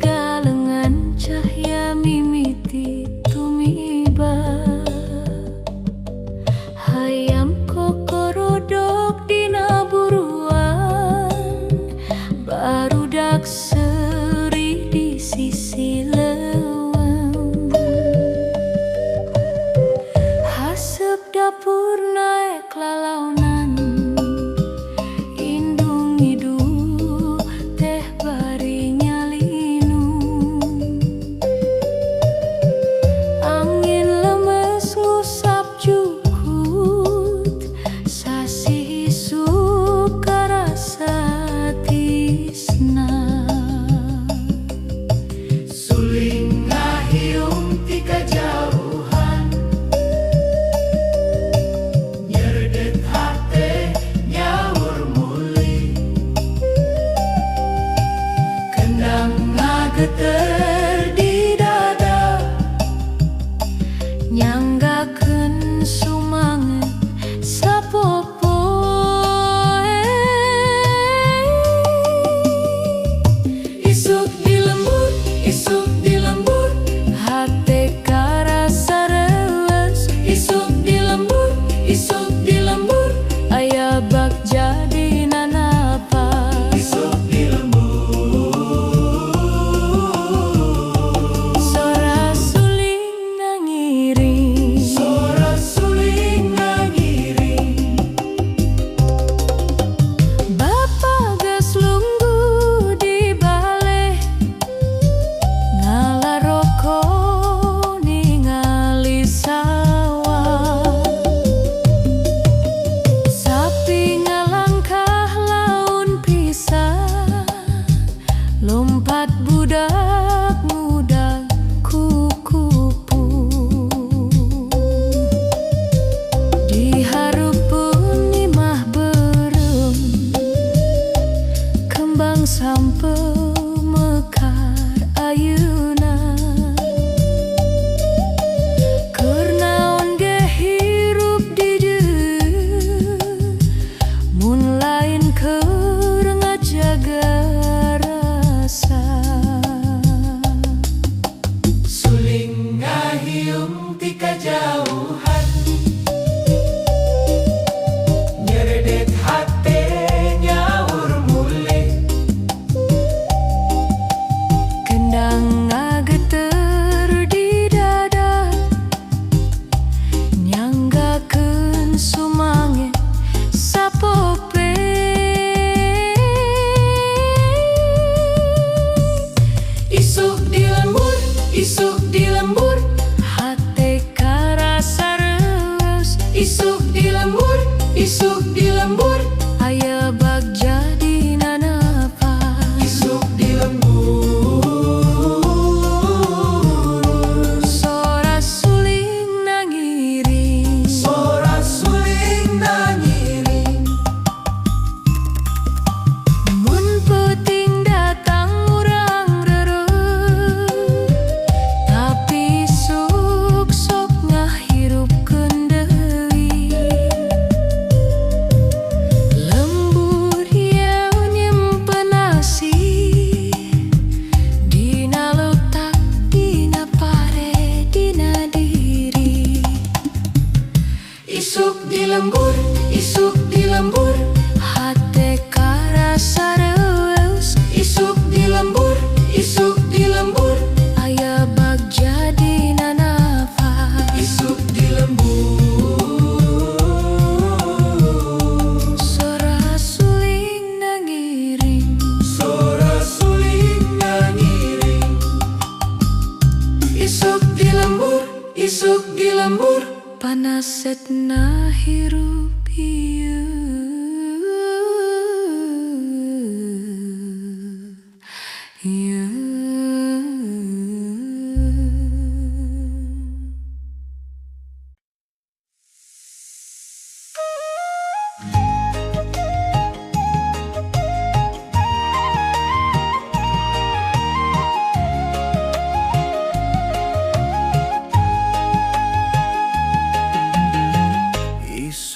galengan cahya mimiti tumiba. Hayam kokorodok dina buruan, barudak seri di sisi leuweung. Haseup dapur naek lalaunan, indung ngiduh teh bari nyalinu. Angin lemes ngusap jukut, sasih isuk karasa tisna. Suling ngahiung ti kajauhan, nyerdet hate nyaur muli. Kendang ngageter di dada, Nyanggakeun sumanget sapopoe. isuk di lembur, isuk di lembur, Hate karasa reueus, isuk di lembur, isuk di lembur, aya bak jadina napas. isuk di lembur. Sora suling nangiring, Sora suling nangiring, Bapa geus lungguh di bale, ngalaroko ningali sawah. Sapi ngalangkah laun pisah, lompat budak muda kukupu. Dihareupeun imah beureum, kembang sampeu mekar ayeuna. Keur naon ge hirup di dieu, mun lain keur ngajaga rasa. suling ngahiung ti kajauhan, nyeredet hate nyaur muli. Kendang ngageter di dada, nyanggakeun sumanget sapope. Isuk di lembur, isuk di lembur, Hate karasa reueus, isuk di lembur, isuk di lembur, aya bak jadina napas. isuk di lembur. Sora suling nangiring, Sora suling nangiring, mun peuting datang urang reureuh, tapi suk sok ngahirupkeun deui. Lembur yeu nyimpen asih, dina letak, dina pare, dina diri. isuk di lembur, isuk di lembur, Hate karasa reueus, isuk di lembur, isuk di lembur, aya bak jadina napas. isuk di lembur. Sora suling nangiring, Sora suling nangiring, isuk di lembur, isuk di lembur, panasetna hirup ieu.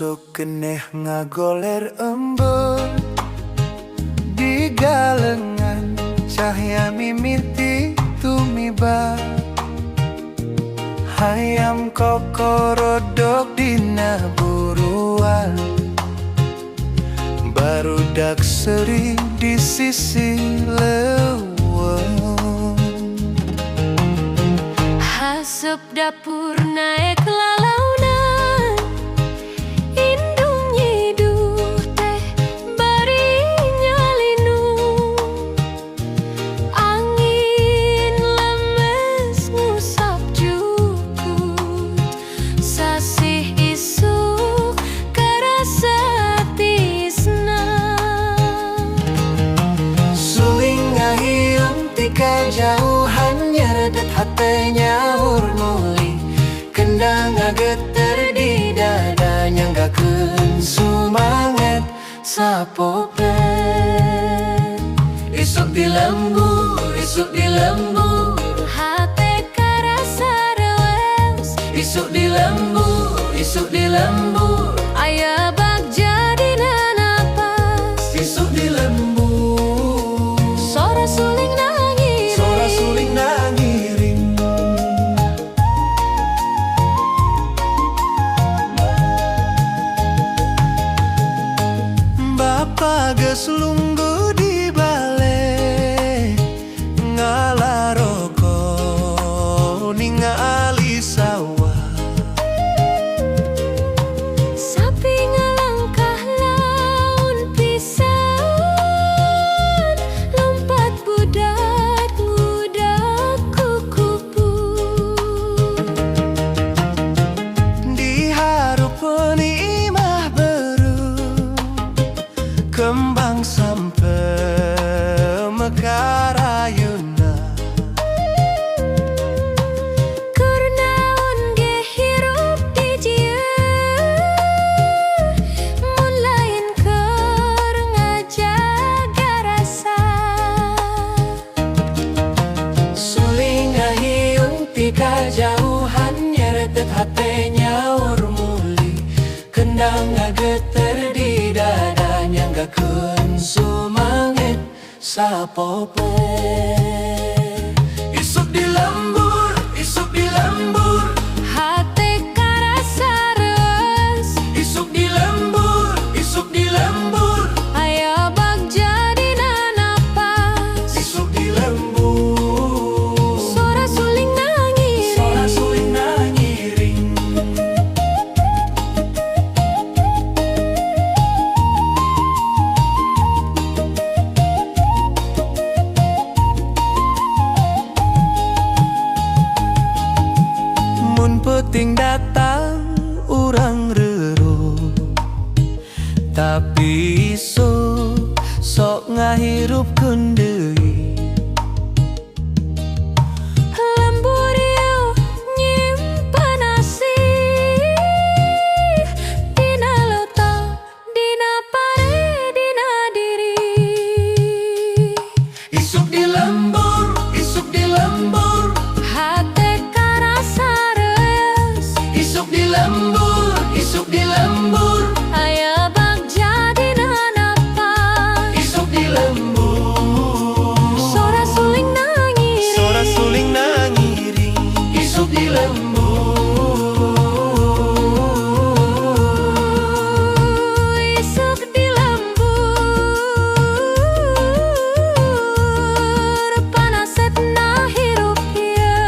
Sok keneh ngagoler embun di galengan cahaya mimiti tumiba hayam kokorodok dina buruan barudak sering di sisi leuweung Haseup dapur naek lalaunan Indung nyiduh teh bari nyalinung Angin lemes ngusap jukut Sasih isuk karasa tisna Suling ngahiung ti kajauhan nyeredet hatenya murmuli Kendang ngageter di dada nyanggakeun sumanget sapope Isuk di lembur, isuk di lembur Hate karasa rewes Isuk di lembur, isuk di lembur Aya bagja dina napas Isuk di lembur Sora suling nangis Sora suling nangiring Bapa geus lungguh di bale ngalaroko ningali sawah Sapi ngalangkah laun pisan Lompat budak ngudak kukupu diharupeun imah beru kembang sampe mekar ayeuna Keur naon ge hirup di jieu Mun lain keur ngajaga rasa suling ngahiung ti kajauhan nyeretet hatenya urmuli kendang ngageter di dada nyanggakeun sumanget sapope Isuk di lembur, isuk di lembur Hate karasa reueus Isuk di lembur, isuk di lembur Aya bagja dina napas Isuk di lembur Sora suling nangis Sora suling nangiring Mun peuting datang urang reruh tapi sok ngahirupkeun deui Lembur ieu nyimpen asih Dina leutak, dina pare, dina diri Isuk di lembur, isuk di lembur Hate karasa reueus Isuk di lembur, isuk di lembur Aya bagja dina napas Isuk di lembur Sora suling nangis Sora suling nangiring Isuk di lembur Isuk di lembur Panasetna hirup ieu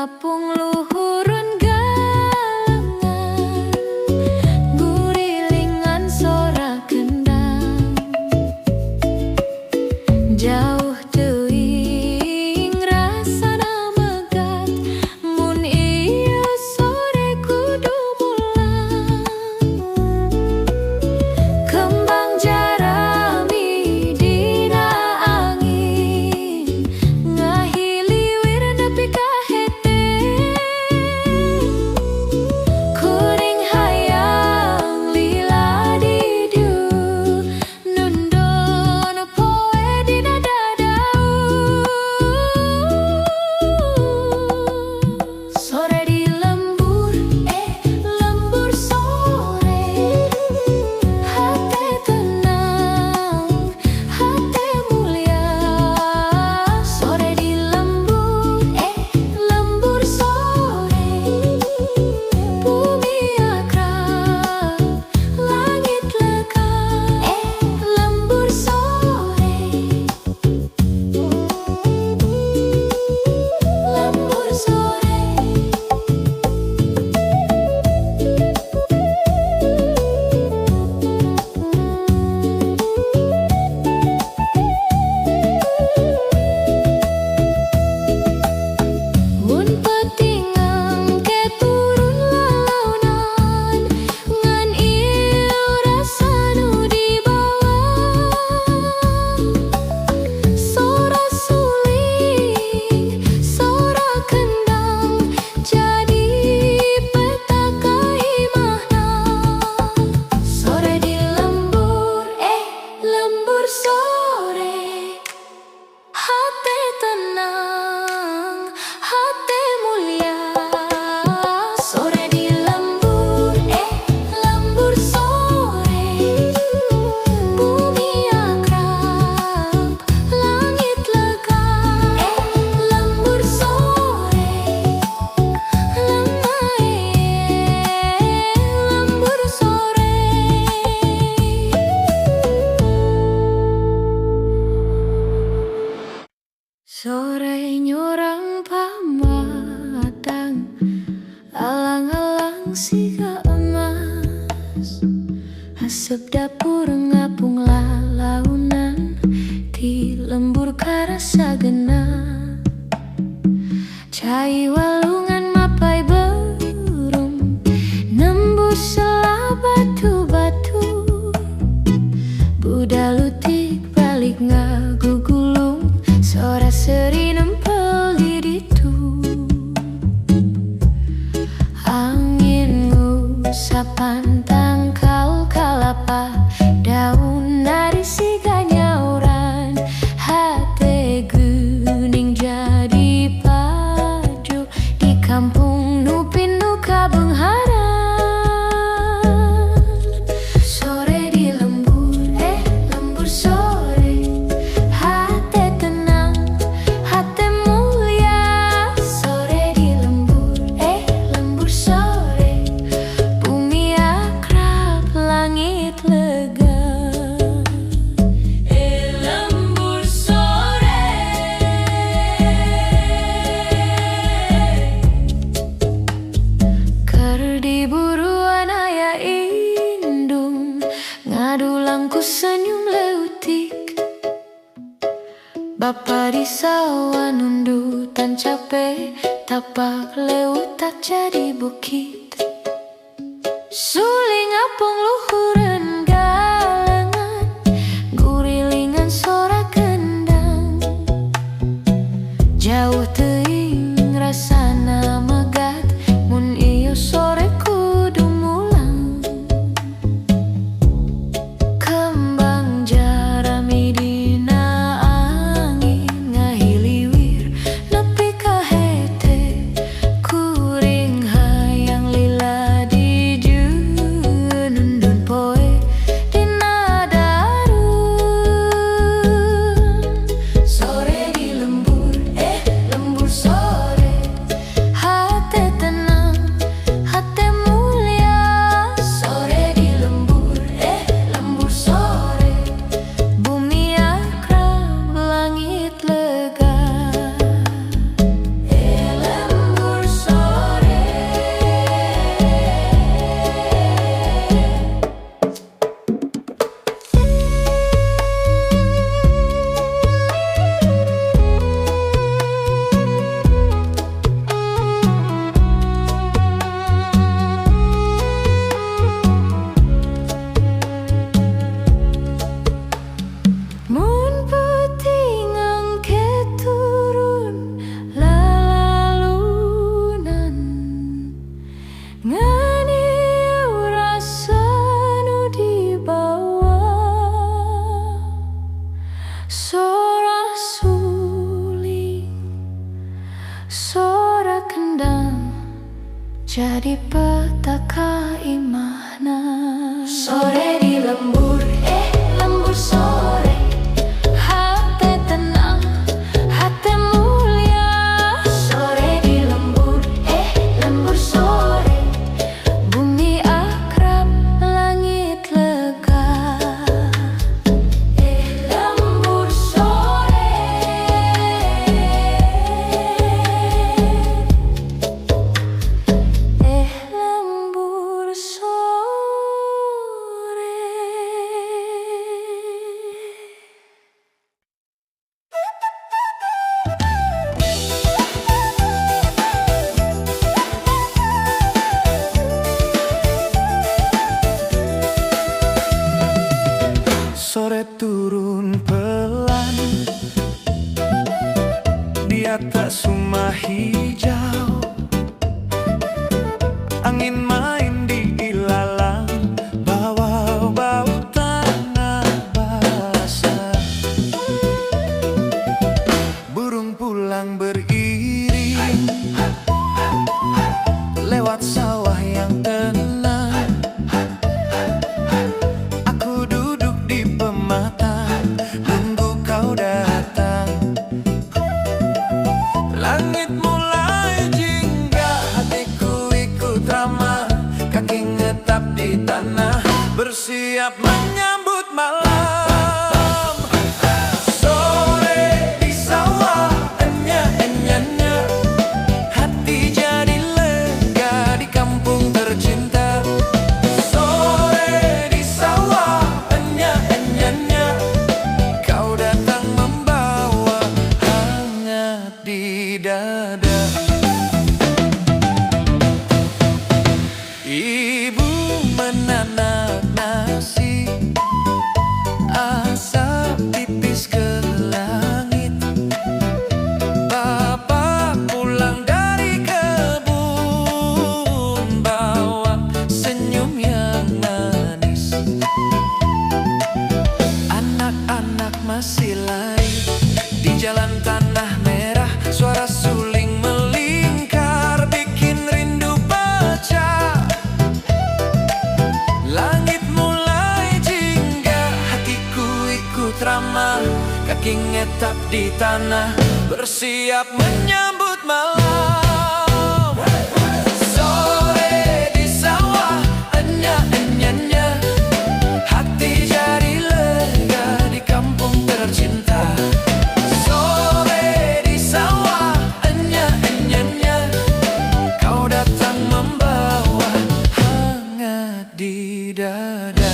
ngapung luhurun galengan, gurilingan sora kendang. Jauh teuing rasana megat, mun ieu sore kudu mulang. Kembang jarami dina angin, ngahiliwir nepi ka hete. Kuring hayang lila di dieu, nundun poe dina dadau. Sore di lembur, lembur sore, hate tenang, hate mulia. Sore di lembur, lembur sore, bumi akrab, langit lega. Lembur sore, lembur sore. Mun petingang ke turun lalaunan, ngan ieu rasa nu dibawa. Sora suling, sora kendang, jadi petaka imahna. Sore di lembur, lembur sore, hate tenang, hate mulia. Sore di lembur, lembur sore, bumi akrab, langit lega. Lembur sore, lembur sore. Sore nyorang pamatang, alang-alang siga emas. Asep dapur ngapung lalaunan, di lembur karasa genah. Cai walungan mapai burung, nembus sela batu-batu. Budalutik balik ngagugulung, sora seri nempel di ditu. Angin ngusapan tangkal kalapa, daun nari siga nyauran. Hate geuning jadi padu, di kampung nu pindu ka Beungharan. Sore di lembur, lembur sore, hate tenang, hate mulia. Sore di lembur, lembur sore, bumi akrab, langit lega. Lembur sore, Keur diburuan aya indung, ngadulang ku senyum leutik. Bapa di sawah nundutan capek, tapak leutak jadi bukit. Suling apung luhureun galengan, gurilingan sora kendang. Jauh teuing rasana megat, mun ieu sore kudu mulang. Kembang jarami dina angin, ngahiliwir nepi ka hete. Kuring hayang lila di dieu, nundun poe jadi petaka imahna. Sore di lembur, lembur sore. Hati tenang, hati mulia. Sore di lembur, lembur sore. Bumi akrab, langit lega. Lembur sore. Lembur sore. Sore turun pelan di atas rumah hijau. Angin main di ilalang, bawa bau tanah basah. Burung pulang beriring lewat sawah yang tenang. Aku duduk di pematang, nunggu kau datang. Langit mulai jingga, hatiku ikut ramah. Kaki ngetap di tanah, bersiap menyambut malam. Sore di sawah, enya-enyanya. Hati jadi lega di kampung tercinta. Sore di sawah, enya-enyanya. Kau datang membawa hangat di dada. Ibu menanak nasi, asap tipis ke langit. Bapak pulang dari kebun, bawa senyum yang manis. Anak-anak masih lari di jalan tanah merah. Suara suling melingkar, bikin rindu pecah. Langit mulai jingga, hatiku ikut ramah. Kaki ngetap di tanah, bersiap menyambut malam. Sore di sawah, enya-enyanya. Hati jadi lega di kampung tercinta. Sore di sawah, enya-enyanya. Kau datang membawa hangat di dada.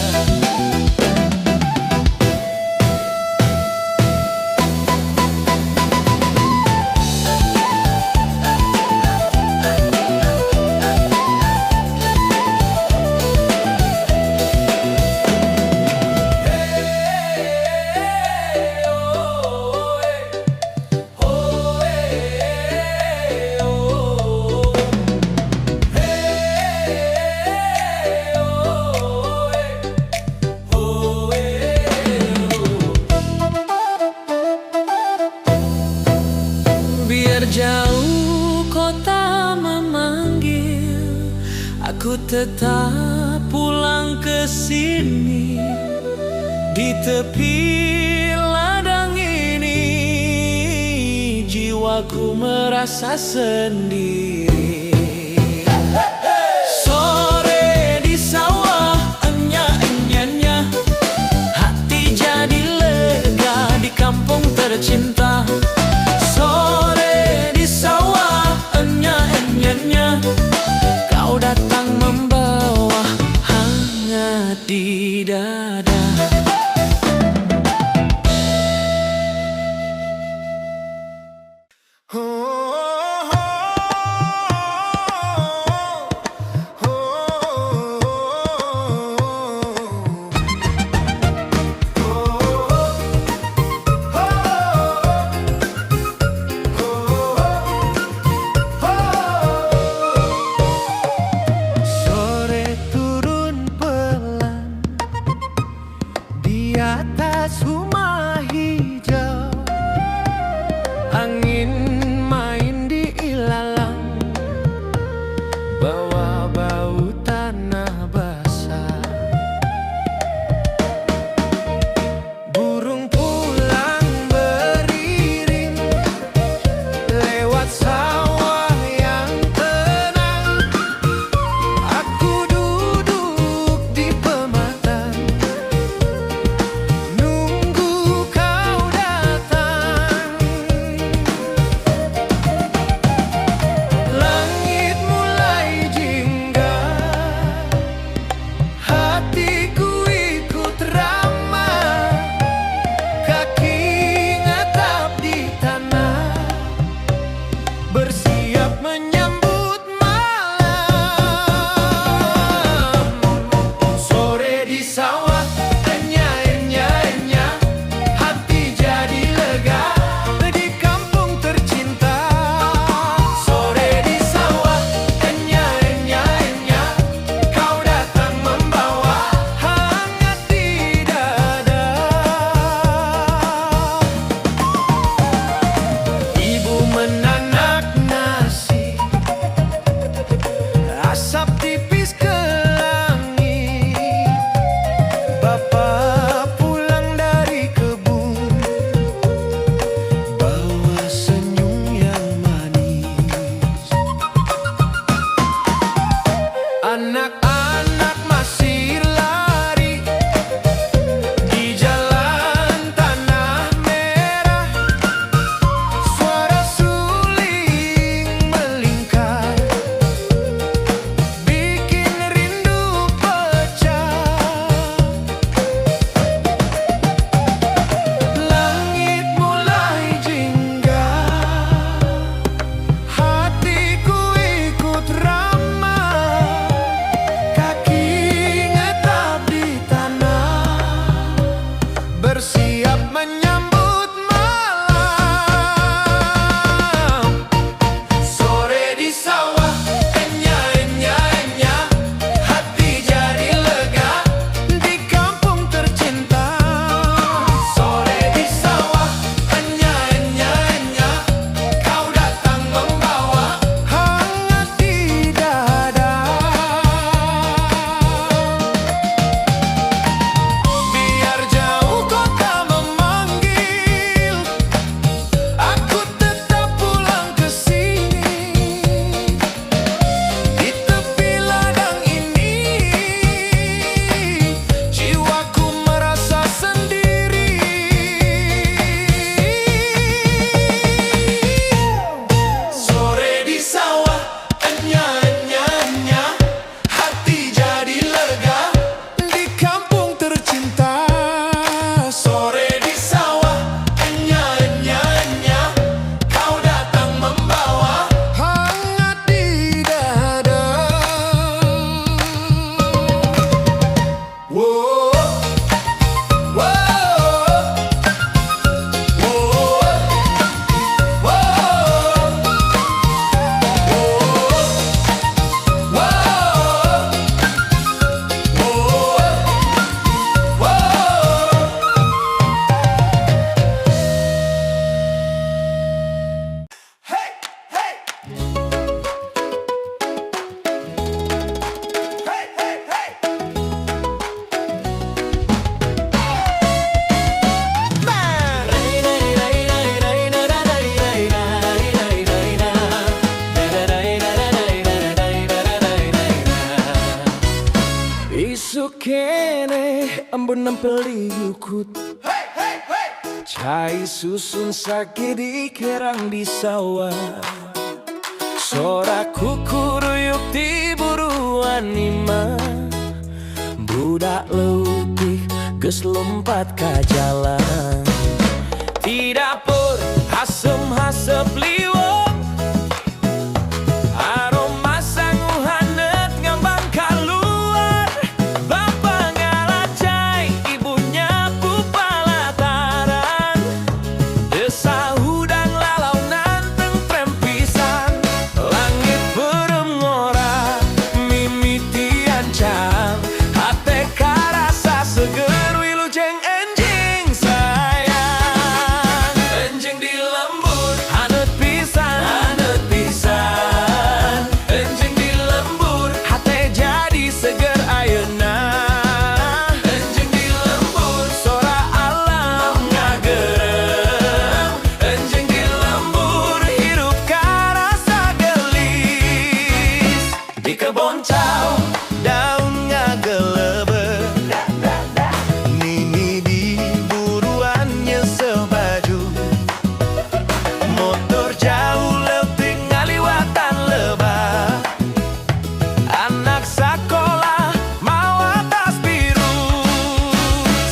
Biar jauh kota memanggil, aku tetap pulang ke sini. Di tepi ladang ini, jiwaku merasa sendiri. Sore di sawah, enya-enyanya. Hati jadi lega di kampung tercinta. Sore di sawah, enya-enyanya. Kau datang membawa hangat di dada. Oh, oh, oh. kene embun nempel di yukut. Cai susun sakit di kerang di sawah. Sorak kukuruyuk di buruan ima. Budak leutik geus lompat ka jalan. Di dapur asem hasep liwok. Aroma sangu hanet ngambang kaluar. Bapa ngalacai ibunya pupalataran. Desa hudang lalaunan tentrem pisan. Langit berem ngora mimitian cang. Hate karasa seger wilujeng enjing sayang. Enjing di lembur hanet pisan, hanet pisan. Enjing di lembur hate jadi seger ayeuna. Enjing di lembur sora alam ngagerem. Enjing di lembur hirup karasa gelis. Di kebon cau daun ngagelebe. Nini di buruan nyesel baju. Motor jauh leutik ngaliwatan lebah. Anak sakola mawa tas biru.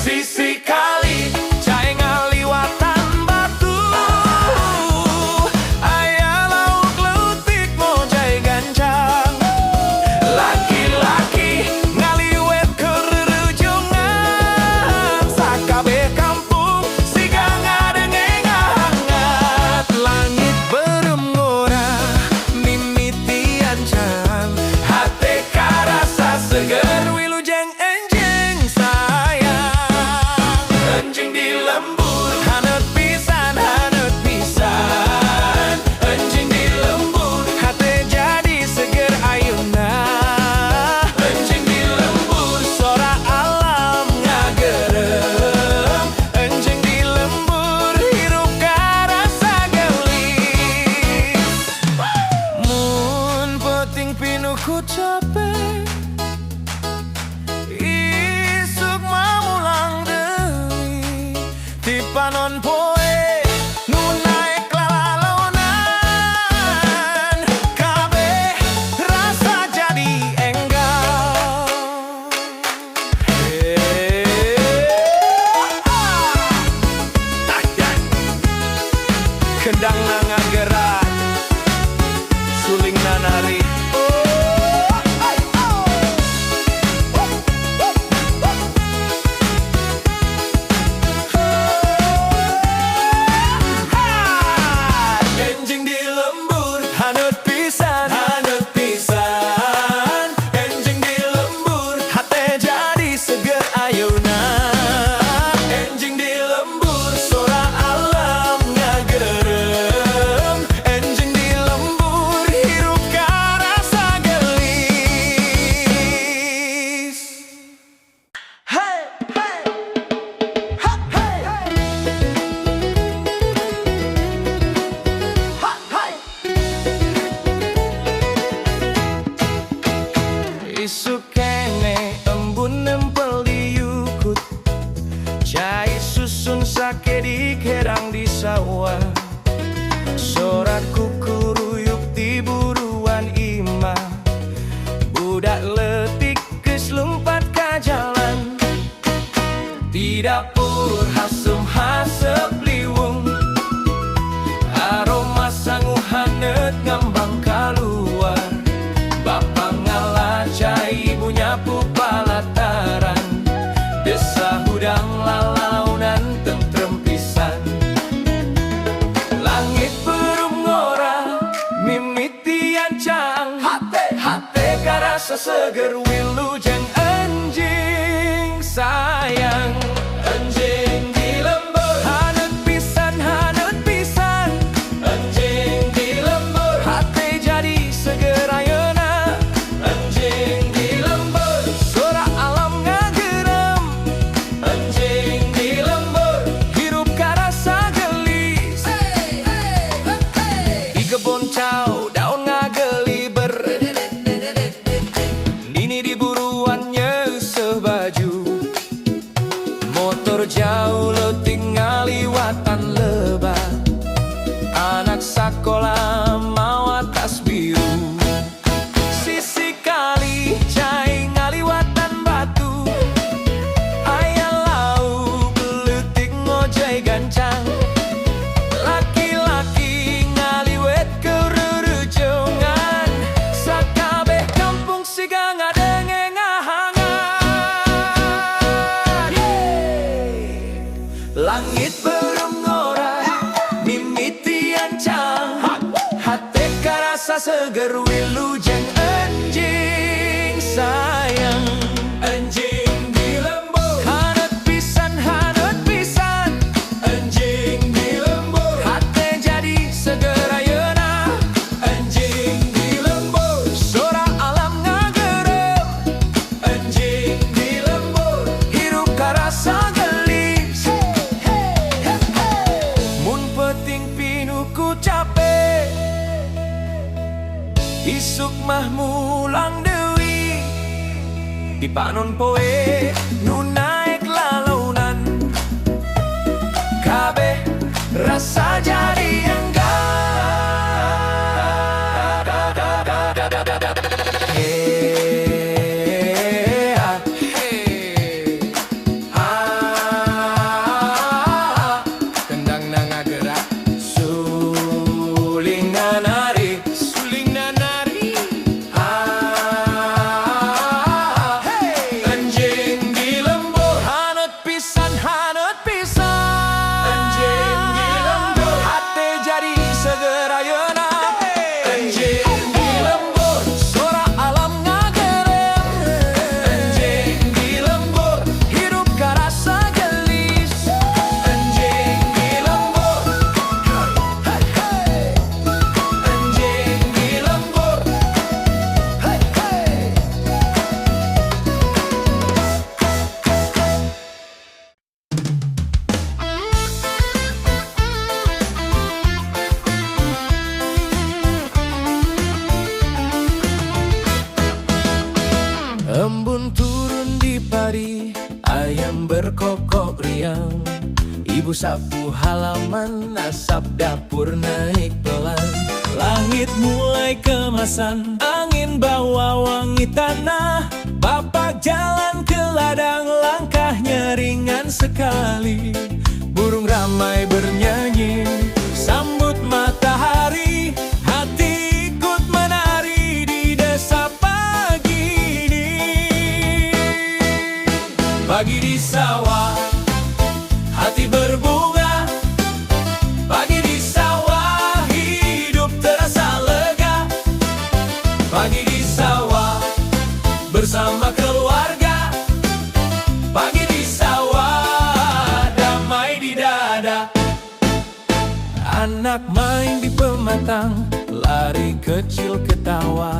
Sisi kali cai ngaliwatan batu. Aya lauk leutik mojai gancang. Laki-laki ngaliwet ke rerujungan. Sakabe kampung siga ngadengeng hangat. Langit berem ngora mimitian can. Hate karasa seger wilujeng enjing sayang. Enjing di lembur hanet pisan, hanet pisan. Enjing di lembur hate jadi seger ayeuna. Enjing di lembur sora alam ngagerem. Enjing di lembur hirup karasa gelis. Mun penting pinuku capek. Isuk mamulang deui. Ti panon poe nu naek lalaunan. Kabeh rasa jadi enggal. Kendang ngagerak suling nanari. Enjing di lembur hanet pisan, hanet pisan. Enjing di lembur hate jadi seger ayeuna. Enjing di lembur sora alam ngagerem. Enjing di lembur hirup karasa gelis. Hey, hey, ha, hey, ha, hey. Isuk kene embun nempel di yukut. Cai susun sake di kerang di sawah. Sorak kukuruyuk di buruan ima. Budak letik geus lompat ka jalan. Di dapur hasem hasep liwung. Aroma sangu hanet ngambang kaluar. Bapa ngalacai ibunya pupalataran. Desa hudang lalaunan tentrem pisan. Langit berem ngora mimitian cang. Hate karasa seger wilujeng enjing sayang. Enjing di lembur hanet pisan, hanet pisan. Enjing di lembur hate jadi seger ayeuna. Enjing di lembur sora alam ngagerem. Enjing di lembur hirup karasa gelis. Di kebon cau daun ngageliber. Nini di buruan seger wilujeng anjing sayang. Anjing di lembur, Hanet pisan anjing di lembur, hate jadi seger ayeuna. anjing di lembur, Sora alam ngagerem, anjing di lembur, hirup karasa gelis. Mun peting pinuku capek, isuk mah mulang deui. Di panon poe nu naik lalaunan, kabeh rasa jadi enggak. Kendang nanga gerak, suling nanari, anjing di lembur, hanet pisan, anjing di lembur, hate jadi seger ayeuna. anjing di lembur, Sora alam ngagerem, anjing di lembur, hirup karasa gelis. anjing di lembur, anjing di lembur, Embun turun di pari, ayam berkokok riang. Ibu sapu halaman, asap dapur naik pelan. Langit mulai kemasan, angin bawa wangi tanah. Bapak jalan ke ladang, langkahnya ringan sekali. Burung ramai bernyanyi, sambut matahari. Hati ikut menari di desa pagi ini. Pagi di sawah, hati berbunga. Pagi di sawah, hidup terasa lega. Pagi di sawah, bersama keluarga. Pagi di sawah, damai di dada. Anak main di pematang, lari kecil ketawa.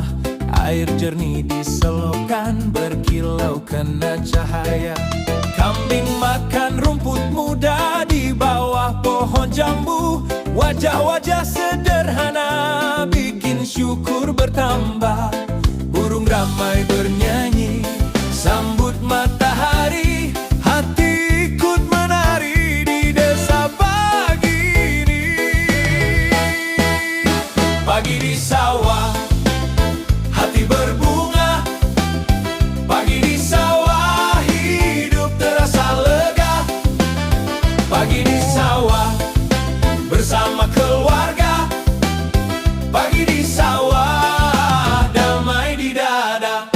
Air jernih di selokan, berkilau kena cahaya. Kambing makan rumput muda di bawah pohon jambu. Wajah-wajah sederhana bikin syukur bertambah. Burung ramai bernyanyi, sambut matahari. Hati ikut menari di desa pagi ini. Pagi di sawah, hati berbunga. Pagi di sawah, hidup terasa lega. Pagi di sawah, bersama keluarga. Pagi di sawah, damai di dada.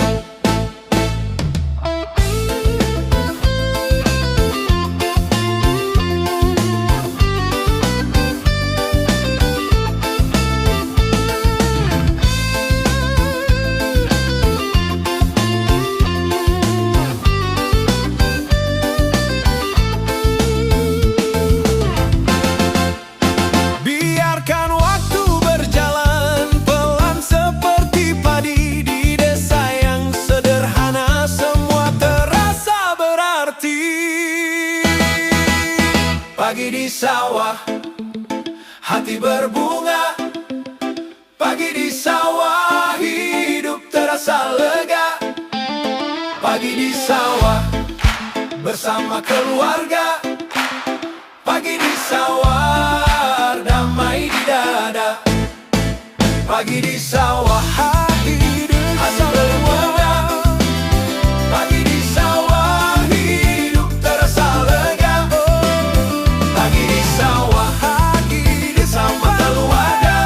Biarkan waktu berjalan pelan seperti padi di desa yang sederhana, semua terasa berarti. Pagi di sawah, hati berbunga. Pagi di sawah, hidup terasa lega. Pagi di sawah, bersama keluarga. Pagi di sawah, damai di dada. Pagi di sawah, hati berbunga. Pagi di sawah, hidup terasa lega. Pagi di sawah, hati bersama keluarga.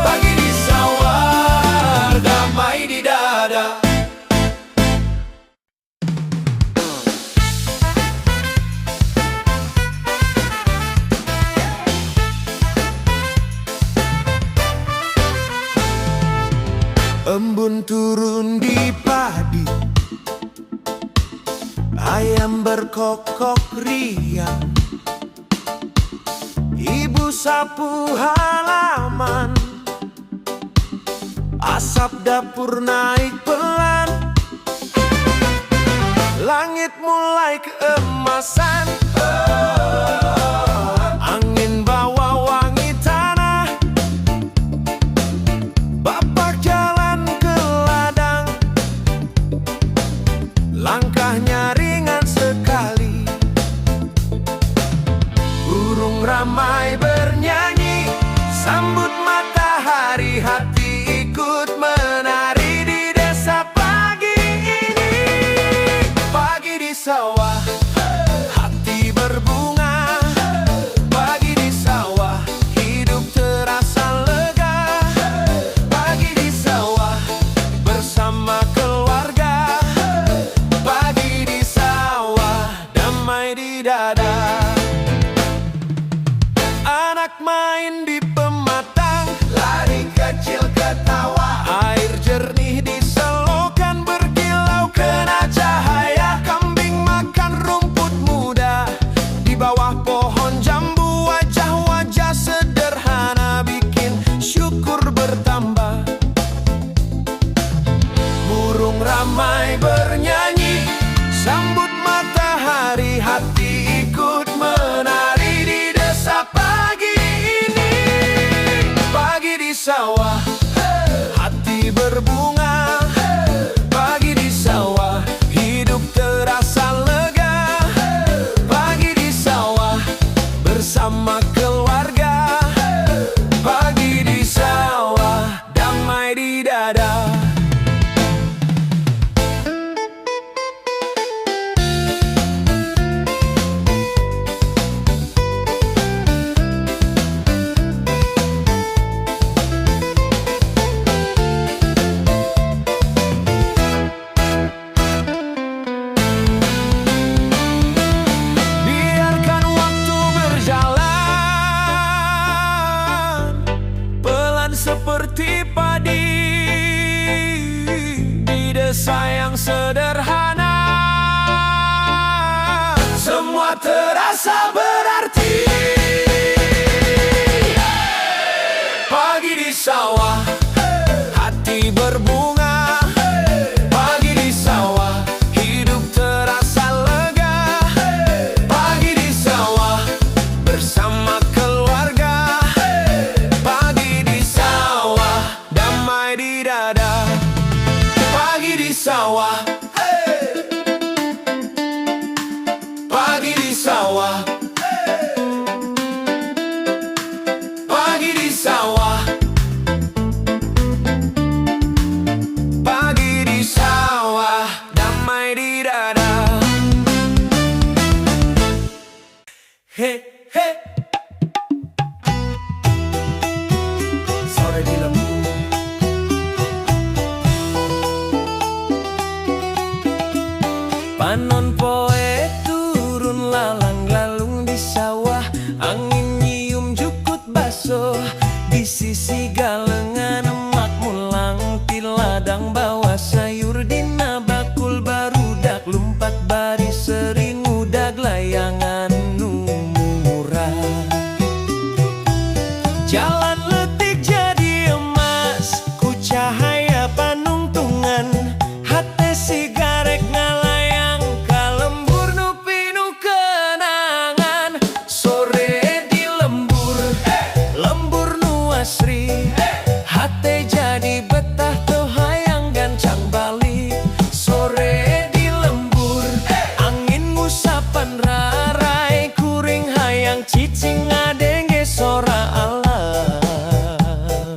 Pagi di sawah, damai di dada. Embun turun di padi, ayam berkokok riang, ibu sapu halaman, asap dapur naik pelan, langit mulai keemasan. Angin bawa wangi tanah, bapak jalan ke ladang, langkahnya ringan sekali. Burung ramai bernyanyi, sambut matahari, hati ikut menari di desa pagi ini. Pagi di sawah, hati berbunga. Pagi di sawah, hidup terasa lega. Pagi di sawah, bersama keluarga. Pagi di sawah, damai di dada. Anak main di pematang, lari kecil ketawa. Air jernih di selokan berkilau kena cahaya. Kambing makan rumput muda di bawah pohon jambu. Wajah-wajah sederhana bikin syukur bertambah. Burung ramai bernyanyi, sambut matahari, hati ikut menari di desa pagi ini. Pagi di sawah, hati berbunga. Pagi di sawah, hidup terasa lega. Pagi di sawah, bersama keluarga. Pagi di sawah, damai di dada. Biarkan waktu berjalan pelan seperti padi di desa yang sederhana. Semua terasa berarti. Pagi di sawah, hati berbunga. Pagi di sawah, hidup terasa lega. Pagi di sawah, bersama keluarga. Pagi di sawah, damai di dada. Pagi di sawah, pagi di sawah, pagi di sawah, pagi di sawah, damai di dada. He he. Sore di lembur, panon poe turun lalang lalung di sawah. Angin nyium jukut baso di sisi galengan. Emak mulang ti ladang bawa sayur dina bakul. Barudak lumpat baris sering udag layangan nu murah. Jalan letik jadi emas ku cahaya panungtungan. Hate sigarek ngalayang kalembur nu pinu kenangan. Sore di lembur, lembur nu asri. Hate jadi betah tuh hayang gancang balik. Sore di lembur, angin ngusapan rarai. Kuring hayang cicing ngadenge sora alam.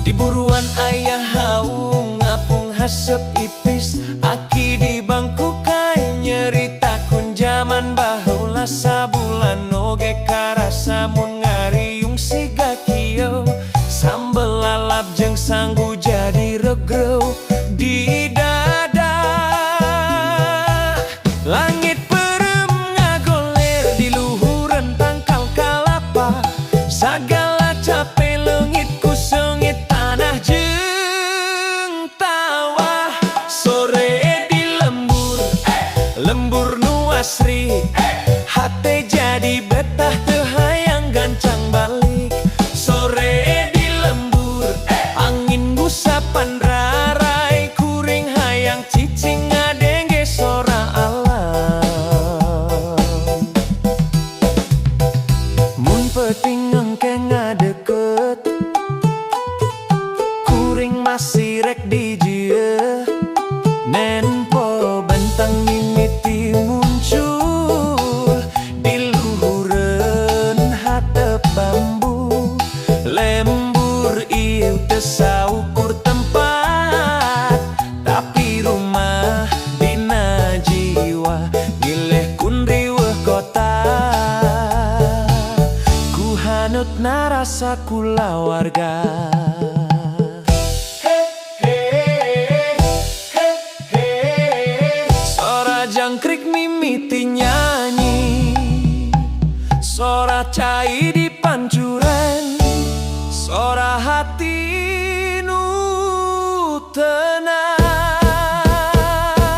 Di buruan ayah haung ngapung hasep ipis. Aki di bangku kain nyeritakeun zaman baheula. Sabulan oge karasa mun ngariung siga kieu. Sambel lalap jeung sanggu jadi regreu di dada. Langit perem ngagoler di luhureun pangkal kalapa. Sagala capek leungit ku seungit tanah. sapan rarai kuring hayang cicing ngadenge sora alam. Mun peuting engke ngadeket kuring masih rek dijieun. Nen po bentang mimiti muncul di luhureun hateup bambu. Lembur ieu teu saukur tempat, tapi rumah dina jiwa gileh kun riweuh kota. Ku haneutna rasa kulawarga. Jangkrik mimiti nyanyi, sora cai di pancuran, sora hati nu tenang.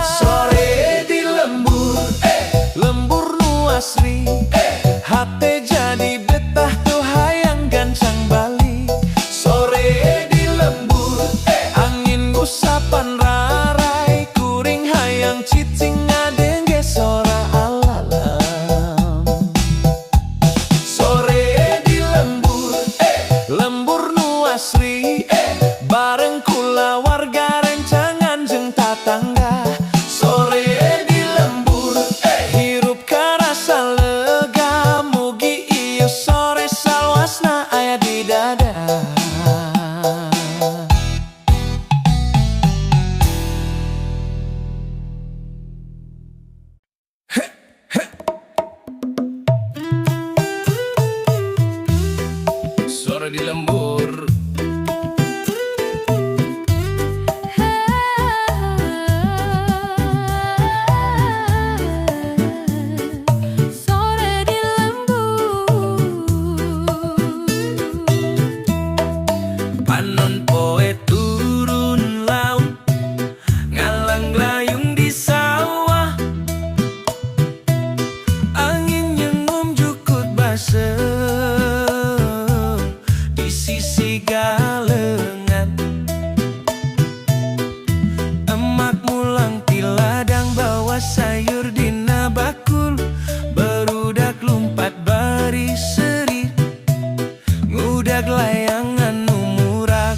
Sore di lembur, lembur nu asri, hate jadi betah tuh hayang gancang balik. Sore di lembur, angin gusapan rarai kuring hayang cicing ngadenge sora alam. Sore di lembur, lembur nu asri, bareng kulawarga rencangan jeung tatangga. Sore di lembur, hirup karasa lega, mugi ieu sore salwasna aya di dada. Sore di lembur, Sore di lembur, panon poe turun laut, ngalang layung di sawah. Angin nyengum jukut baseuh di sisi galengan. Emak mulang ti ladang bawa sayur dina bakul, barudak lumpat bari seri, ngudag layangan nu murak.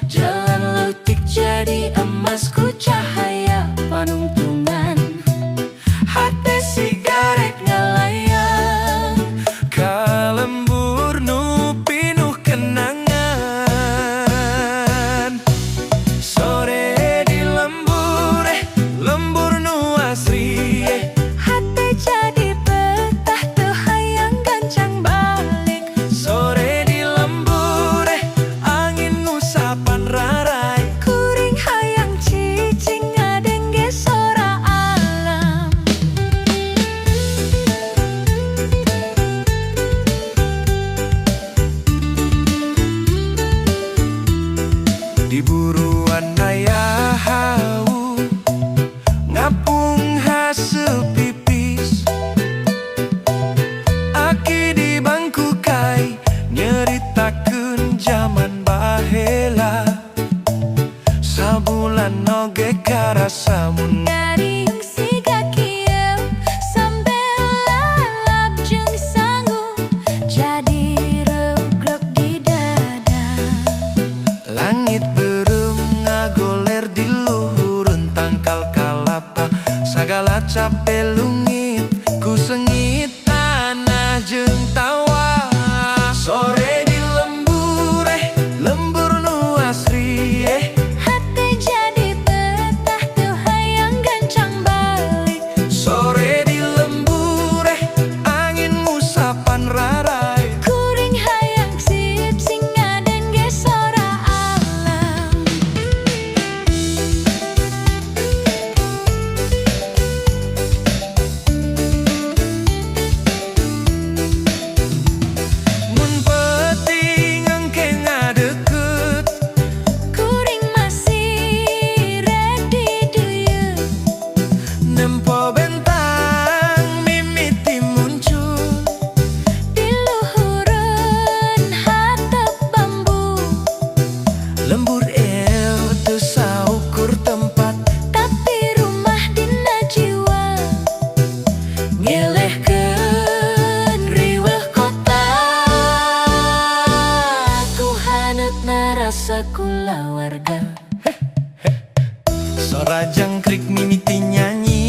jalan leutik jadi emasku cahaya panuntungan. Hate sigaret ngalayang ka lembur nu pinuh kenangan. Sore di lembur, lembur nu asri, Hati jadi betah tuh hayang gancang balik. sore di lembur, angin ngusapan rarai Kuring hayang cicing ngadenge sora alam. di buruan aya hau ngapung haseup pipis. Aki di bangku kai nyeritakeun zaman baheula, sabulan oge karasa mun Garing siga kieu sambil lalap jeung sanggup jadi regreg di dada. langit beureum ngagoler di luhureun tangkal kalapa. Sagala capek lungit ku sengit tanah jeung tawa. Sore di lembur, lembur nu asri, Hati jadi betah tuh hayang gancang balik. sore di lembur, angin ngusapan rarai Kuring hayang cicing ngadenge sora alam. Gembira sekula warga. Sora jangkrik mimiti nyanyi